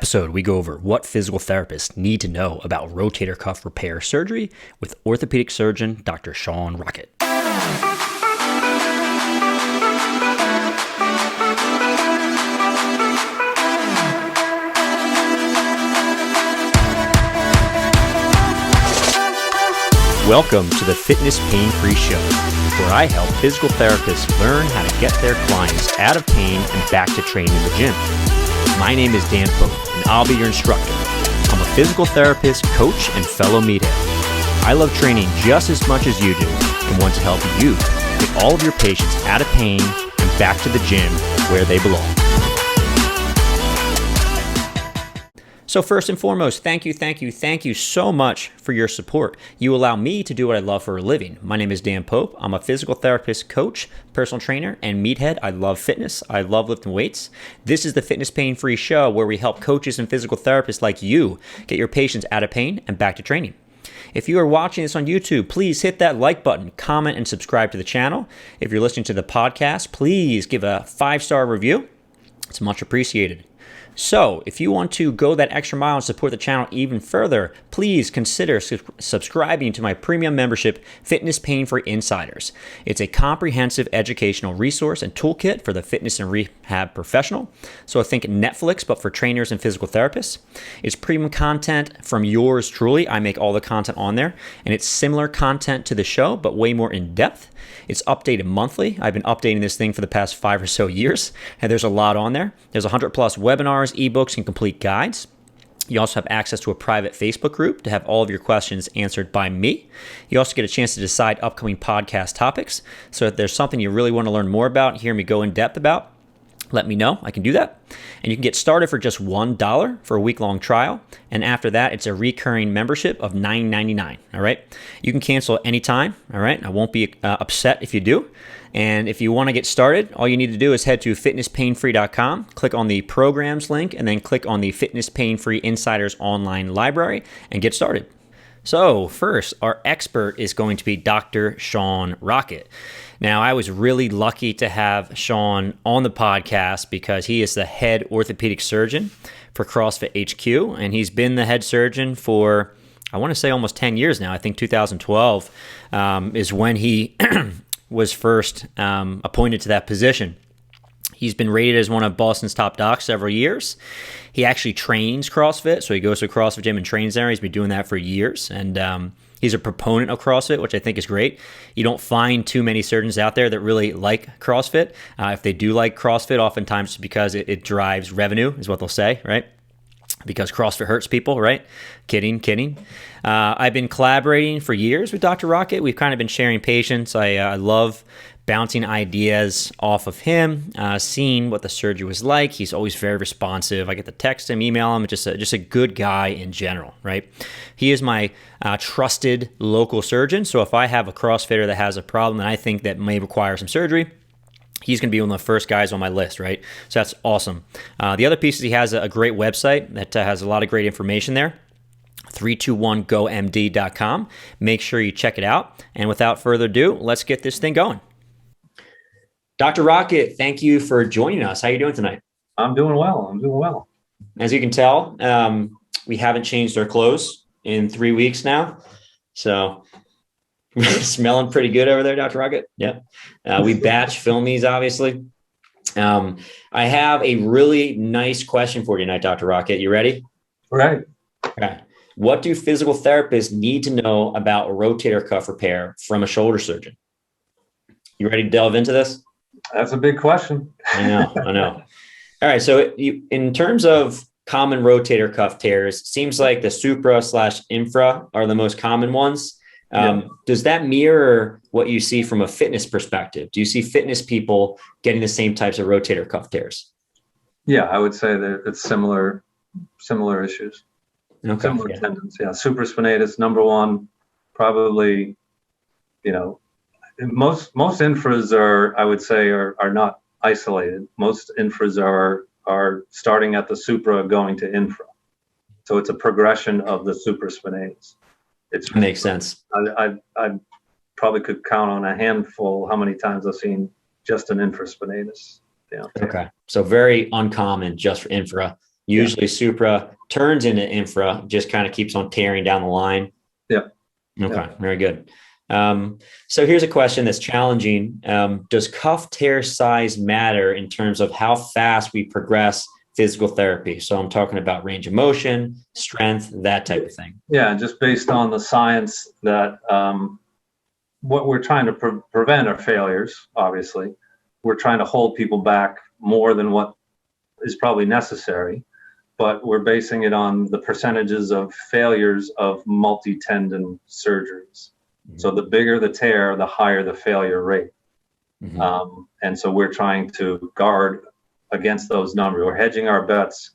episode, we go over what physical therapists need to know about rotator cuff repair surgery with orthopedic surgeon Dr. Sean Rockett. Welcome to the Fitness Pain-Free Show, where I help physical therapists learn how to get their clients out of pain and back to training in the gym. My name is Dan Pope, and I'll be your instructor. I'm a physical therapist, coach, and fellow meathead. I love training just as much as you do and want to help you get all of your patients out of pain and back to the gym where they belong. So first and foremost, thank you so much for your support. You allow me to do what I love for a living. My name is Dan Pope. I'm a physical therapist, coach, personal trainer, and meathead. I love fitness. I love lifting weights. This is the Fitness Pain-Free Show where we help coaches and physical therapists like you get your patients out of pain and back to training. If you are watching this on YouTube, please hit that like button, comment, and subscribe to the channel. If you're listening to the podcast, please give a 5-star review. It's much appreciated. So if you want to go that extra mile and support the channel even further, please consider subscribing to my premium membership, Fitness Pain-Free Insiders. It's a comprehensive educational resource and toolkit for the fitness and rehab professional. So I think Netflix, but for trainers and physical therapists. It's premium content from yours truly. I make all the content on there, and it's similar content to the show, but way more in depth. It's updated monthly. I've been updating this thing for the past 5 or so years, and there's a lot on there. There's 100 plus webinars, ebooks, and complete guides. You also have access to a private Facebook group to have all of your questions answered by me. You also get a chance to decide upcoming podcast topics. So if there's something you really want to learn more about, hear me go in depth about, let me know. I can do that. And you can get started for just $1 for a week-long trial. And after that, it's a recurring membership of $9.99. All right. You can cancel anytime. All right. I won't be upset if you do. And if you want to get started, all you need to do is head to fitnesspainfree.com, click on the programs link, and then click on the Fitness Pain-Free Insiders online library and get started. So first, our expert is going to be Dr. Sean Rockett. Now, I was really lucky to have Sean on the podcast because he is the head orthopedic surgeon for CrossFit HQ, and he's been the head surgeon for, I want to say, almost 10 years now. I think 2012 is when he was first appointed to that position. He's been rated as one of Boston's top docs several years. He actually trains CrossFit, so he goes to a CrossFit gym and trains there. He's been doing that for years, and he's a proponent of CrossFit, which I think is great. You don't find too many surgeons out there that really like CrossFit. If they do like CrossFit, oftentimes it's because it drives revenue, is what they'll say, right? Because CrossFit hurts people, right? Kidding. I've been collaborating for years with Dr. Rockett. We've kind of been sharing patients. I love bouncing ideas off of him, seeing what the surgery was like. He's always very responsive. I get to text him, email him, just a good guy in general, right? He is my trusted local surgeon. So if I have a CrossFitter that has a problem and I think that may require some surgery, he's going to be one of the first guys on my list, right? So that's awesome. The other piece is he has a great website that has a lot of great information there. 321gomd.com. Make sure you check it out. And without further ado, let's get this thing going. Dr. Rockett, thank you for joining us. How are you doing tonight? I'm doing well. As you can tell, we haven't changed our clothes in 3 weeks now. So smelling pretty good over there, Dr. Rockett. Yep. We batch film these, obviously. I have a really nice question for you tonight, Dr. Rockett. You ready? Right. Okay. What do physical therapists need to know about a rotator cuff repair from a shoulder surgeon? You ready to delve into this? That's a big question. I know. All right. So in terms of common rotator cuff tears, seems like the supra/infra are the most common ones. Does that mirror what you see from a fitness perspective? Do you see fitness people getting the same types of rotator cuff tears? Yeah, I would say that it's similar issues. Okay. Similar tendons. Yeah. Supraspinatus, number one, probably, most infras are not isolated. Most infras are starting at the supra going to infra. So it's a progression of the supraspinatus. It makes sense. I probably could count on a handful how many times I've seen just an infraspinatus. Yeah. Okay. So very uncommon just for infra. Usually supra turns into infra, just kind of keeps on tearing down the line. Yeah. Okay, Yeah. very good. So here's a question that's challenging. Does cuff tear size matter in terms of how fast we progress physical therapy? So I'm talking about range of motion, strength, that type of thing. Yeah, just based on the science that what we're trying to prevent are failures, obviously. We're trying to hold people back more than what is probably necessary, but we're basing it on the percentages of failures of multi-tendon surgeries. Mm-hmm. So the bigger the tear, the higher the failure rate. Mm-hmm. And so we're trying to guard against those numbers. We're hedging our bets.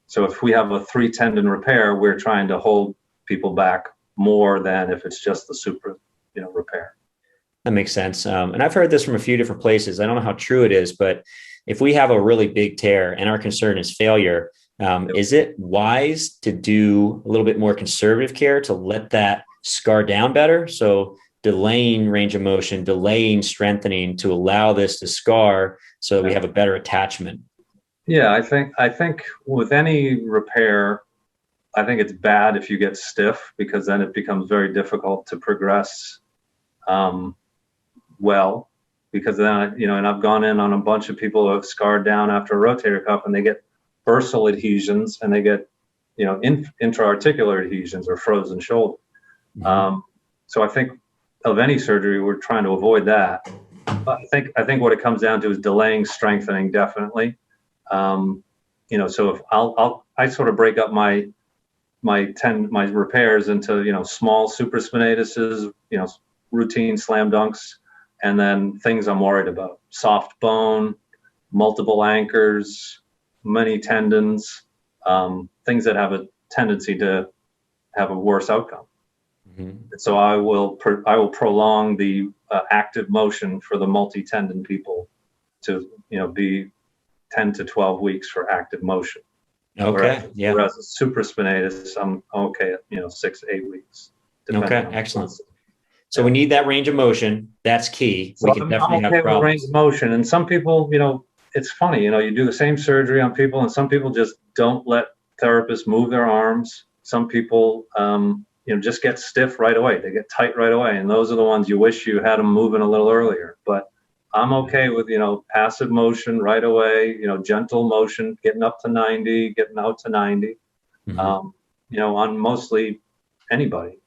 So if we have a 3 tendon repair, we're trying to hold people back more than if it's just the supra, repair. That makes sense. And I've heard this from a few different places. I don't know how true it is, but if we have a really big tear and our concern is failure, is it wise to do a little bit more conservative care to let that scar down better? So delaying range of motion, delaying strengthening to allow this to scar so that we have a better attachment. Yeah, I think with any repair, I think it's bad if you get stiff, because then it becomes very difficult to progress well, because then, and I've gone in on a bunch of people who have scarred down after a rotator cuff and they get bursal adhesions and they get, intra-articular adhesions or frozen shoulder. Mm-hmm. So I think of any surgery, we're trying to avoid that. But I think what it comes down to is delaying strengthening, definitely. So if I sort of break up my repairs into, small supraspinatus, routine slam dunks, and then things I'm worried about: soft bone, multiple anchors, many tendons, things that have a tendency to have a worse outcome. Mm-hmm. So I will prolong the active motion for the multi-tendon people to be 10 to 12 weeks for active motion. Okay. Yeah. Whereas supraspinatus, I'm okay at 6 to 8 weeks. Okay. Excellent. So we need that range of motion. That's key. So I'm okay with range of motion. And some people, it's funny, you do the same surgery on people, and some people just don't let therapists move their arms. Some people, just get stiff right away. They get tight right away. And those are the ones you wish you had them moving a little earlier. But I'm okay with, passive motion right away, gentle motion, getting up to 90, getting out to 90, mm-hmm. On mostly anybody.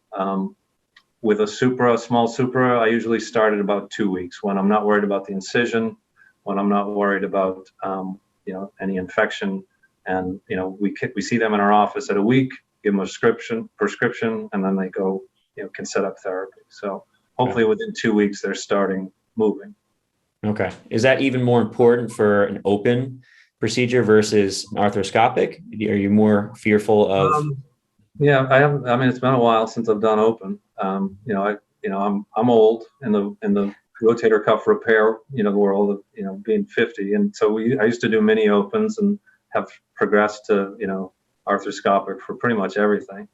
With a small supra, I usually start at about 2 weeks, when I'm not worried about the incision, when I'm not worried about, any infection. And, we see them in our office at a week, give them a prescription, and then they go, can set up therapy. So hopefully within 2 weeks, they're starting moving. Okay. Is that even more important for an open procedure versus an arthroscopic? Are you more fearful of? Yeah, it's been a while since I've done open. I'm old in the rotator cuff repair, world of, being 50. And so I used to do mini opens and have progressed to, arthroscopic for pretty much everything.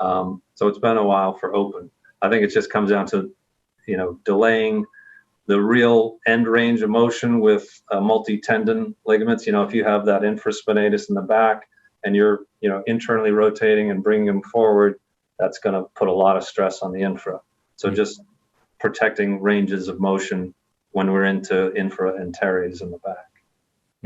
So it's been a while for open. I think it just comes down to, delaying the real end range of motion with multi-tendon ligaments. If you have that infraspinatus in the back and you're, internally rotating and bringing them forward, that's going to put a lot of stress on the infra. So just protecting ranges of motion when we're into infra and teres in the back.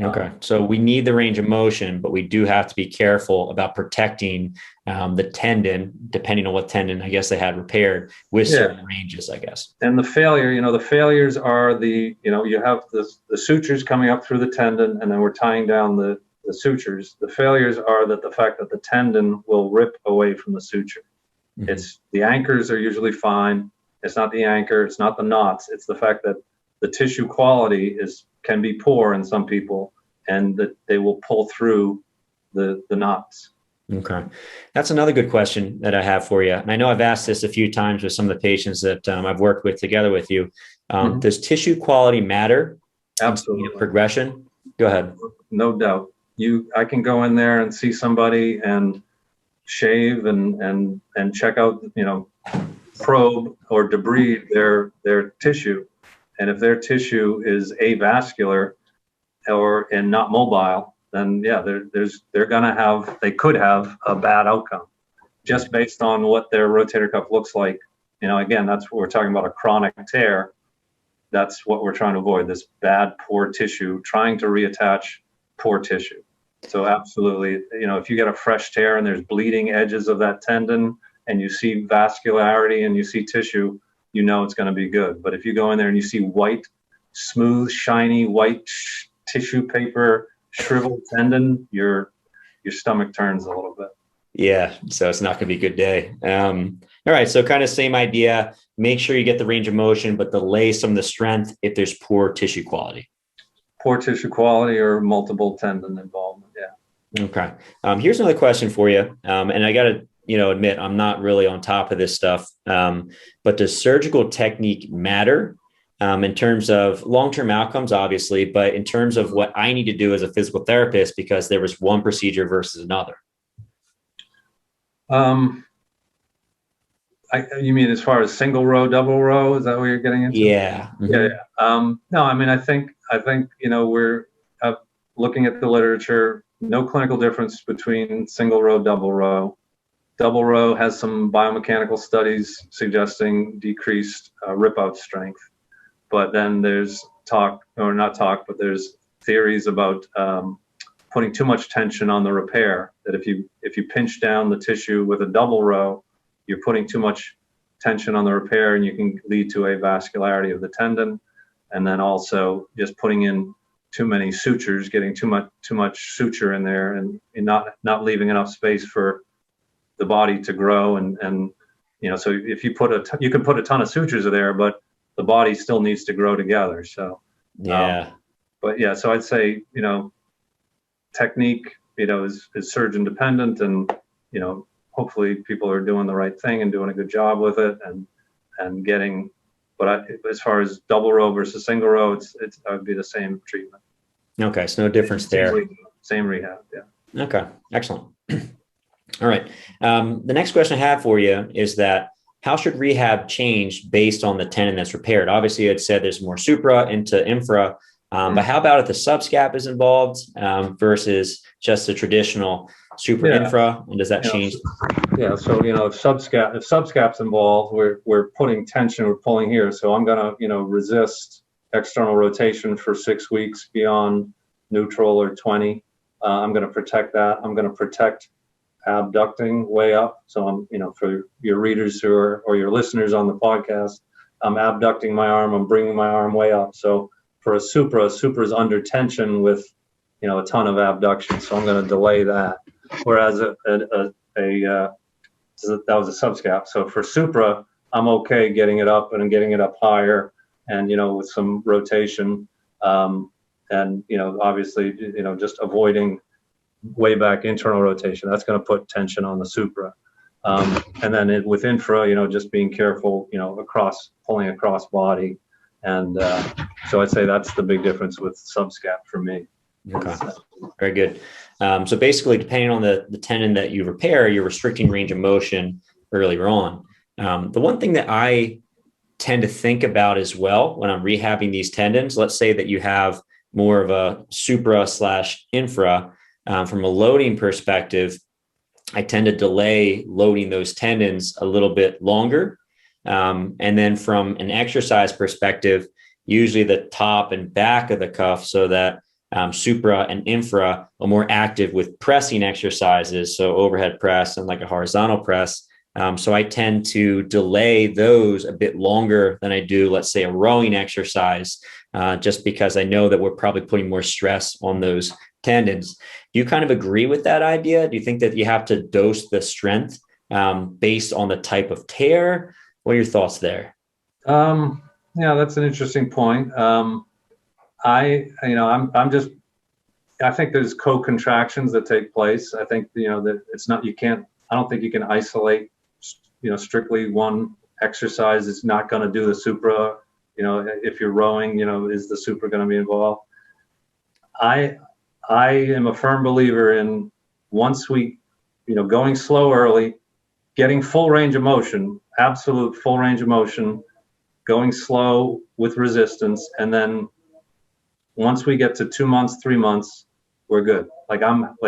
Okay. So we need the range of motion, but we do have to be careful about protecting the tendon, depending on what tendon, I guess, they had repaired with certain ranges, I guess. And the failures are you have the sutures coming up through the tendon, and then we're tying down the sutures. The failures are the fact that the tendon will rip away from the suture. Mm-hmm. It's the anchors are usually fine. It's not the anchor. It's not the knots. It's the fact that the tissue quality can be poor in some people, and that they will pull through the knots. Okay. That's another good question that I have for you. And I know I've asked this a few times with some of the patients that I've worked with together with you. Mm-hmm. Does tissue quality matter? Absolutely. In progression? Go ahead. No doubt. I can go in there and see somebody and shave and check out, probe or debride their tissue. And if their tissue is avascular and not mobile, then yeah, they could have a bad outcome just based on what their rotator cuff looks like. Again, that's what we're talking about, a chronic tear. That's what we're trying to avoid, this bad, poor tissue, trying to reattach poor tissue. So absolutely, if you get a fresh tear and there's bleeding edges of that tendon and you see vascularity and you see tissue, it's going to be good. But if you go in there and you see white, smooth, shiny, white tissue paper, shriveled tendon, your stomach turns a little bit. Yeah, so it's not going to be a good day. All right, so kind of same idea. Make sure you get the range of motion, but delay some of the strength if there's poor tissue quality. Poor tissue quality or multiple tendon involvement, yeah. Okay. Here's another question for you. And I got to, admit, I'm not really on top of this stuff. But does surgical technique matter in terms of long-term outcomes, obviously, but in terms of what I need to do as a physical therapist because there was one procedure versus another? You mean as far as single row, double row? Is that what you're getting into? Yeah. Mm-hmm. Yeah. No, I mean, I think we're looking at the literature. No clinical difference between single row, double row. Double row has some biomechanical studies suggesting decreased rip-out strength. But then there's there's theories about putting too much tension on the repair. That if you pinch down the tissue with a double row, you're putting too much tension on the repair, and you can lead to a vascularity of the tendon. And then also just putting in too many sutures, getting too much suture in there, and not leaving enough space for the body to grow. And so if you you can put a ton of sutures there, but the body still needs to grow together. So yeah. So I'd say technique is surgeon dependent, and hopefully people are doing the right thing and doing a good job with it and getting. But as far as double row versus single row, it would be the same treatment. Okay, so no difference there. Same rehab, yeah. Okay, excellent. All right. The next question I have for you is that how should rehab change based on the tendon that's repaired? Obviously, it said there's more supra into infra, but how about if the subscap is involved versus just the traditional supra infra? And does that change? Yeah. So if subscap's involved, we're putting tension, we're pulling here. So I'm gonna resist external rotation for 6 weeks beyond neutral or 20. I'm gonna protect that. I'm gonna protect abducting way up. So I'm for your readers or your listeners on the podcast, I'm abducting my arm. I'm bringing my arm way up. So for a supra is under tension with a ton of abduction. So I'm going to delay that. Whereas that was a subscap. So for supra, I'm okay getting it up and getting it up higher, and with some rotation, and obviously just avoiding way back internal rotation. That's going to put tension on the supra. And then with infra, just being careful, pulling across body. And so I'd say that's the big difference with subscap for me. Okay, very good. So basically, depending on the tendon that you repair, you're restricting range of motion earlier on. The one thing that I tend to think about as well when I'm rehabbing these tendons, let's say that you have more of a supra/infra, from a loading perspective, I tend to delay loading those tendons a little bit longer. And then from an exercise perspective, usually the top and back of the cuff, so that supra and infra are more active with pressing exercises. So overhead press and like a horizontal press. So I tend to delay those a bit longer than I do, let's say, a rowing exercise, just because I know that we're probably putting more stress on those tendons. Do you kind of agree with that idea? Do you think that you have to dose the strength based on the type of tear? What are your thoughts there? Yeah, that's an interesting point. I think there's co-contractions that take place. I think, that it's not, I don't think you can isolate, strictly one exercise. It's not going to do the supra, if you're rowing, is the supra going to be involved? I am a firm believer in once we, going slow early, getting full range of motion, absolute full range of motion, going slow with resistance. And then once we get to 2 months, 3 months, we're good. Like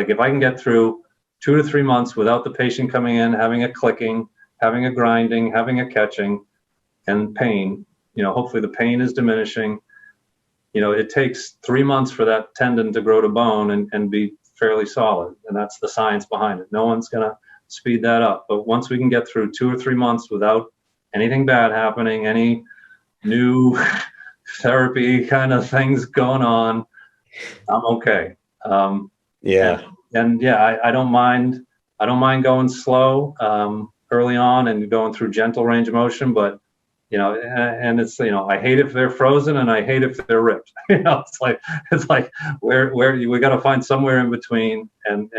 if I can get through 2 to 3 months without the patient coming in, having a clicking, having a grinding, having a catching, and pain, hopefully the pain is diminishing. It takes 3 months for that tendon to grow to bone and be fairly solid. And that's the science behind it. No one's going to speed that up. But once we can get through 2 or 3 months without anything bad happening, any new therapy kind of things going on, I'm okay. Yeah. And yeah, I don't mind going slow early on and going through gentle range of motion, but and it's, I hate if they're frozen and I hate if they're ripped. It's like where we got to find somewhere in between, and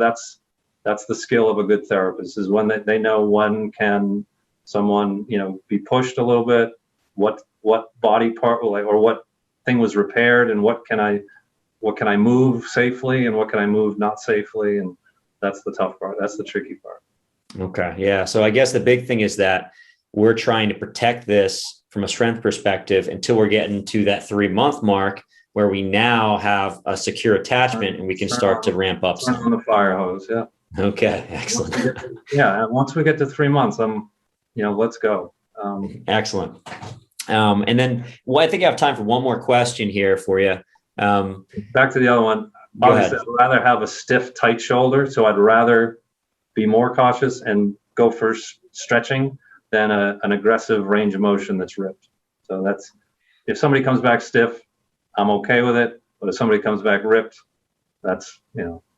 that's the skill of a good therapist, is when they know when can someone be pushed a little bit, what body part or what thing was repaired, and what can I move safely and what can I move not safely, and that's the tough part. That's the tricky part. Okay. Yeah. So I guess the big thing is that we're trying to protect this from a strength perspective until we're getting to that 3-month mark where we now have a secure attachment and we can start to ramp up some. On the fire hose. Yeah. Okay. Excellent. And once we get to 3 months, let's go. Excellent. And then, I think I have time for one more question here for you. Back to the other one. Obviously, I'd rather have a stiff, tight shoulder. So I'd rather be more cautious and go for stretching than an aggressive range of motion that's ripped. So that's, if somebody comes back stiff, I'm okay with it. But if somebody comes back ripped, that's,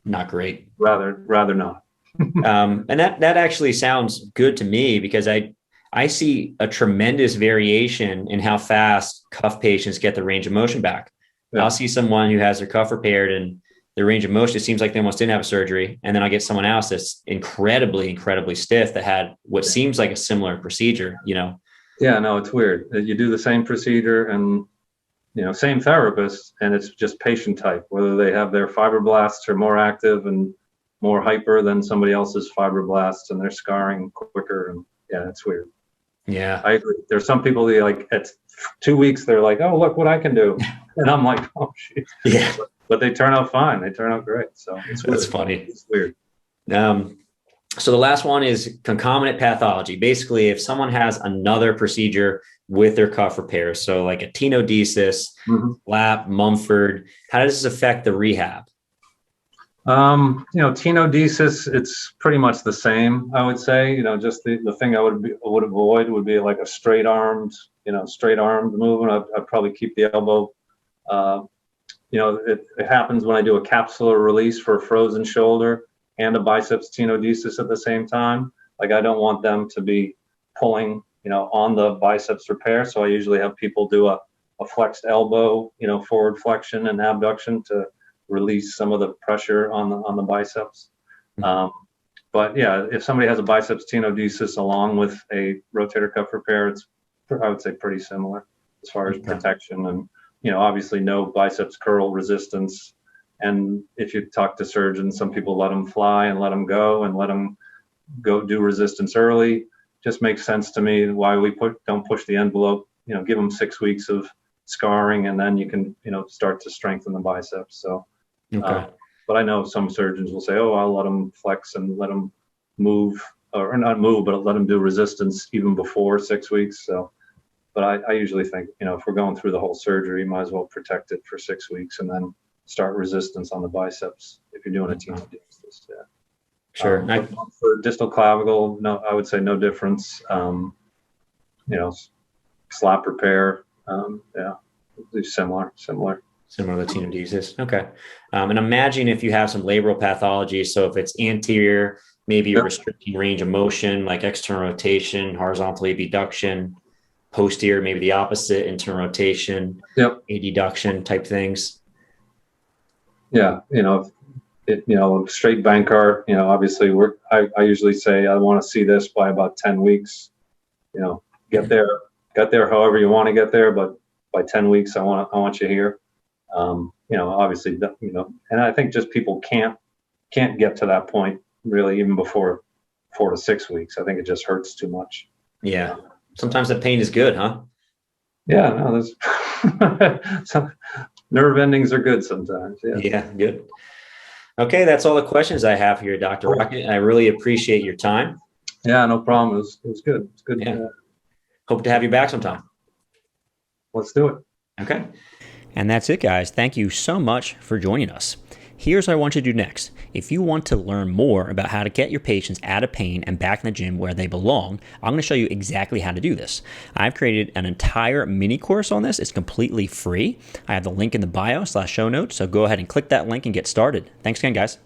not great. Rather not. And that actually sounds good to me, because I see a tremendous variation in how fast cuff patients get the range of motion back. Yeah. I'll see someone who has their cuff repaired and their range of motion, it seems like they almost didn't have a surgery. And then I'll get someone else that's incredibly, incredibly stiff that had what seems like a similar procedure, Yeah, no, it's weird. You do the same procedure and, same therapist, and it's just patient type, whether they have their fibroblasts are more active and more hyper than somebody else's fibroblasts, and they're scarring quicker. And yeah, it's weird. Yeah, I agree. There's some people that at 2 weeks, they're like, oh, look what I can do. And I'm like, oh, shit. Yeah. But they turn out fine. They turn out great. So that's funny. It's weird. So the last one is concomitant pathology. Basically, if someone has another procedure with their cuff repair, so like a tenodesis, lap, Mumford, how does this affect the rehab? Tenodesis, it's pretty much the same, I would say. Just the thing I would avoid would be like a straight armed movement. I'd probably keep the elbow. It happens when I do a capsular release for a frozen shoulder and a biceps tenodesis at the same time. Like, I don't want them to be pulling, on the biceps repair. So I usually have people do a flexed elbow, forward flexion and abduction to release some of the pressure on the biceps. But yeah, if somebody has a biceps tenodesis along with a rotator cuff repair, it's, I would say, pretty similar as far as protection and, obviously no biceps curl resistance. And if you talk to surgeons, some people let them fly and let them go do resistance early. Just makes sense to me why we don't push the envelope, give them 6 weeks of scarring, and then you can, start to strengthen the biceps. So, but I know some surgeons will say, oh, I'll let them flex and let them move, or not move, but let them do resistance even before 6 weeks. So, but I usually think, if we're going through the whole surgery, you might as well protect it for 6 weeks and then start resistance on the biceps if you're doing a tenodesis. Yeah. Sure. For distal clavicle, no, I would say no difference. Slap repair, similar to tenodesis. Okay. And imagine if you have some labral pathology. So if it's anterior, maybe you're restricting range of motion, like external rotation, horizontal abduction, posterior, maybe the opposite, internal rotation, adduction type things. Yeah. Straight bankart, obviously I usually say I want to see this by about 10 weeks, get there however you want to get there, but by 10 weeks, I want you here. Obviously, and I think just people can't get to that point really even before 4 to 6 weeks. I think it just hurts too much. Yeah. Sometimes the pain is good, huh? Yeah, no, there's some nerve endings are good sometimes. Yeah. Yeah, good. Okay, that's all the questions I have here, Dr. Rockett. I really appreciate your time. Yeah, no problem. It was good. It's good. Yeah. Hope to have you back sometime. Let's do it. Okay. And that's it, guys. Thank you so much for joining us. Here's what I want you to do next. If you want to learn more about how to get your patients out of pain and back in the gym where they belong, I'm going to show you exactly how to do this. I've created an entire mini course on this. It's completely free. I have the link in the bio/show notes, so go ahead and click that link and get started. Thanks again, guys.